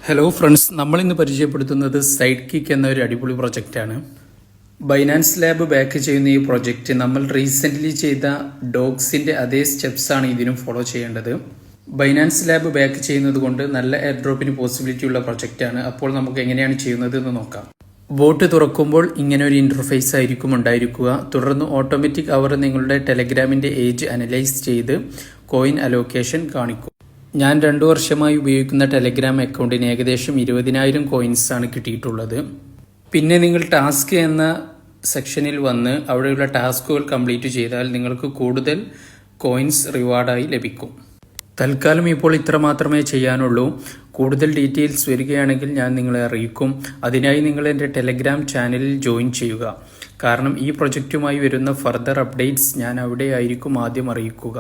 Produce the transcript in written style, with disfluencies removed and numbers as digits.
Hello friends, നമ്മളിന്ന് പരിചയപ്പെടുത്തുന്നത് side kick എന്ന ഒരു അടിപൊളി പ്രൊജക്റ്റാണ്. ബൈനാൻസ് ലാബ് ബാക്ക് ചെയ്യുന്ന ഈ പ്രൊജക്റ്റ് നമ്മൾ റീസെൻ്റ്ലി ചെയ്ത ഡോഗ്സിൻ്റെ അതേ സ്റ്റെപ്സാണ് ഇതിനും ഫോളോ ചെയ്യേണ്ടത്. ബൈനാൻസ് ലാബ് ബാക്ക് ചെയ്യുന്നത് കൊണ്ട് നല്ല എയർ ഡ്രോപ്പിന് പോസിബിലിറ്റി ഉള്ള പ്രൊജക്റ്റാണ്. അപ്പോൾ നമുക്ക് എങ്ങനെയാണ് ചെയ്യുന്നത് എന്ന് നോക്കാം. ബോട്ട് തുറക്കുമ്പോൾ ഇങ്ങനെ ഒരു ഇൻ്റർഫേസ് ആയിരിക്കും ഉണ്ടായിരിക്കുക. തുടർന്ന് ഓട്ടോമാറ്റിക് അവർ നിങ്ങളുടെ ടെലഗ്രാമിൻ്റെ ഏജ് അനലൈസ് ചെയ്ത് കോയിൻ അലോക്കേഷൻ കാണിക്കും. ഞാൻ 2 വർഷമായി ഉപയോഗിക്കുന്ന ടെലഗ്രാം അക്കൗണ്ടിന് ഏകദേശം 20,000 കോയിൻസാണ് കിട്ടിയിട്ടുള്ളത്. പിന്നെ നിങ്ങൾ ടാസ്ക് എന്ന സെക്ഷനിൽ വന്ന് അവിടെയുള്ള ടാസ്കുകൾ കംപ്ലീറ്റ് ചെയ്താൽ നിങ്ങൾക്ക് കൂടുതൽ കോയിൻസ് റിവാർഡായി ലഭിക്കും. തൽക്കാലം ഇപ്പോൾ ഇത്ര മാത്രമേ ചെയ്യാനുള്ളൂ. കൂടുതൽ ഡീറ്റെയിൽസ് വരികയാണെങ്കിൽ ഞാൻ നിങ്ങളെ അറിയിക്കും. അതിനായി നിങ്ങൾ എൻ്റെ ടെലഗ്രാം ചാനലിൽ ജോയിൻ ചെയ്യുക. കാരണം ഈ പ്രൊജക്റ്റുമായി വരുന്ന ഫർദർ അപ്ഡേറ്റ്സ് ഞാൻ അവിടെ ആയിരിക്കും ആദ്യം അറിയിക്കുക.